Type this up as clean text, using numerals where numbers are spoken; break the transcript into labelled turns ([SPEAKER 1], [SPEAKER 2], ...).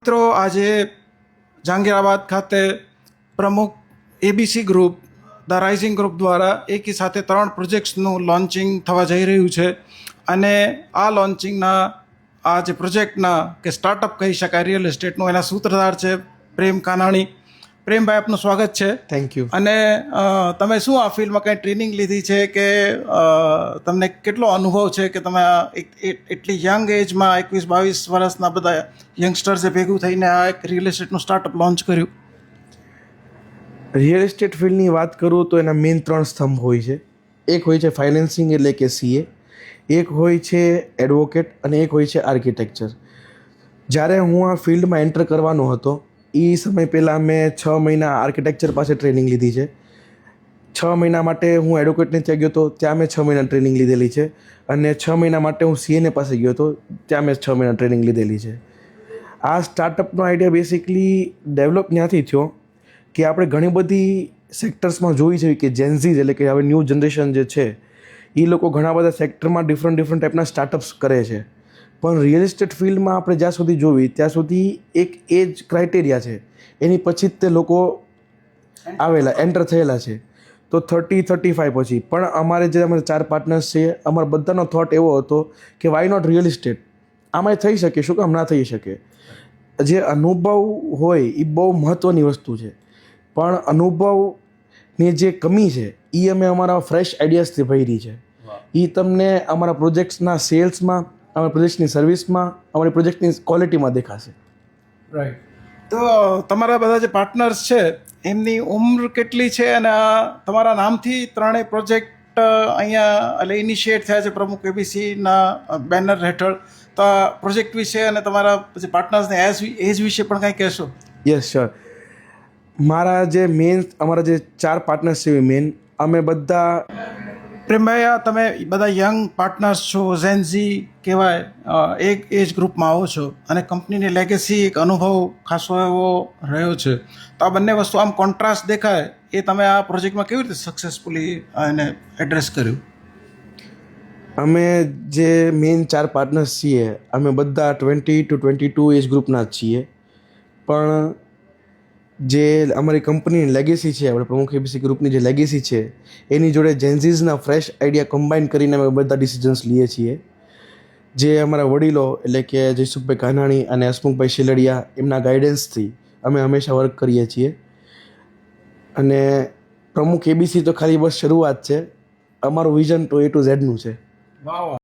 [SPEAKER 1] મિત્રો આજે જહાંગીરાબાદ ખાતે પ્રમુખ ABC group the rising group દ્વારા એકી સાથે 3 પ્રોજેક્ટ્સનું લોન્ચિંગ થવા જઈ રહ્યું છે અને આ લોન્ચિંગના આ જે પ્રોજેક્ટના કે સ્ટાર્ટઅપ કહી શકાય રિયલ એસ્ટેટનું એના સૂત્રધાર છે પ્રેમ કાનાણી. પ્રેમભાઈ, આપનું સ્વાગત છે.
[SPEAKER 2] Thank you.
[SPEAKER 1] અને તમે શું આ ફિલ્ડમાં કંઈ ટ્રેનિંગ લીધી છે કે તમને કેટલો અનુભવ છે કે તમે એટલી યંગ એજમાં 21-22 વર્ષના બધા યંગસ્ટર્સે ભેગું થઈને આ એક રિયલ એસ્ટેટનું સ્ટાર્ટઅપ લોન્ચ કર્યું?
[SPEAKER 2] રિયલ એસ્ટેટ ફિલ્ડની વાત કરું તો એના મેઇન 3 સ્તંભ હોય છે. એક હોય છે ફાઇનાન્સિંગ એટલે કે સીએ, એક હોય છે એડવોકેટ અને એક હોય છે આર્કિટેક્ચર. જ્યારે હું આ ફિલ્ડમાં એન્ટર કરવાનો હતો એ સમય પહેલાં મેં 6 મહિના આર્કિટેક્ચર પાસે ટ્રેનિંગ લીધી છે. 6 મહિના માટે હું એડવોકેટને ત્યાં ગયો હતો, ત્યાં મેં 6 મહિના ટ્રેનિંગ લીધેલી છે. અને 6 મહિના માટે હું સીએને પાસે ગયો હતો, ત્યાં મેં 6 મહિના ટ્રેનિંગ લીધેલી છે. આ સ્ટાર્ટઅપનો આઈડિયા બેસિકલી ડેવલપ ત્યાંથી થયો કે આપણે ઘણી બધી સેક્ટર્સમાં જોઈ છે કે જેન્ઝીઝ એટલે કે હવે ન્યૂ જનરેશન જે છે એ લોકો ઘણા બધા સેક્ટરમાં ડિફરન્ટ ટાઈપના સ્ટાર્ટઅપ્સ કરે છે. પણ રિયલ એસ્ટેટ ફિલ્ડમાં આપણે જ્યાં સુધી જોવી ત્યાં સુધી એક એજ ક્રાઇટેરિયા છે, એની પછી જ તે લોકો એન્ટર થયેલા છે. તો 30-35 પછી પણ અમારે 4 પાર્ટનર્સ છે, અમારા બધાનો થોટ એવો હતો કે વાય નોટ રિયલ એસ્ટેટ, આમાં થઈ શકે, શું કામ ના થઈ શકે. જે અનુભવ હોય એ બહુ મહત્ત્વની વસ્તુ છે, પણ અનુભવની જે કમી છે એ અમે અમારા ફ્રેશ આઈડિયાઝથી ભરી છે. એ તમને અમારા પ્રોજેક્ટ્સના સેલ્સમાં, અમારા પ્રોજેક્ટની સર્વિસમાં, અમારી પ્રોજેક્ટની ક્વોલિટીમાં દેખાશે.
[SPEAKER 1] રાઈટ. તો તમારા બધા જે પાર્ટનર્સ છે એમની ઉંમર કેટલી છે અને આ તમારા નામથી 3 પ્રોજેક્ટ અહીંયા એટલે ઇનિશિએટ થયા છે પ્રમુખ એબીસીના બેનર હેઠળ? તો આ પ્રોજેક્ટ વિશે અને તમારા જે પાર્ટનર્સને એજ વિશે પણ કંઈ કહેશો?
[SPEAKER 2] Yes sure. અમારા જે 4 પાર્ટનર્સ છે મેન, અમે બધા
[SPEAKER 1] પ્રેમભાઈ, આ તમે બધા યંગ પાર્ટનર્સ છો, ઝેનઝી કહેવાય, એક એજ ગ્રુપમાં આવો છો અને કંપનીની લેગેસી એક અનુભવ ખાસો એવો રહ્યો છે. તો આ બંને વસ્તુ આમ કોન્ટ્રાસ્ટ દેખાય એ તમે આ પ્રોજેક્ટમાં કેવી રીતે સક્સેસફુલી એને એડ્રેસ કર્યું?
[SPEAKER 2] અમે જે મેઇન 4 પાર્ટનર્સ છીએ અમે બધા 20 to 22 એજ ગ્રુપના જ છીએ. પણ જે અમારી કંપનીની લેગેસી છે, આપણે પ્રમુખ એબીસી ગ્રુપની જે લેગેસી છે એની જોડે જેન્ઝીઝના ફ્રેશ આઈડિયા કમ્બાઈન કરીને અમે બધા ડિસિઝન્સ લઈએ છીએ. જે અમારા વડીલો એટલે કે જયસુખભાઈ કાનાણી અને હસમુખભાઈ શિલડિયા એમના ગાઈડન્સથી અમે હંમેશા વર્ક કરીએ છીએ. અને પ્રમુખ એબીસી તો ખાલી બસ શરૂઆત છે, અમારું વિઝન તો A to Z નું છે.
[SPEAKER 1] વાહ.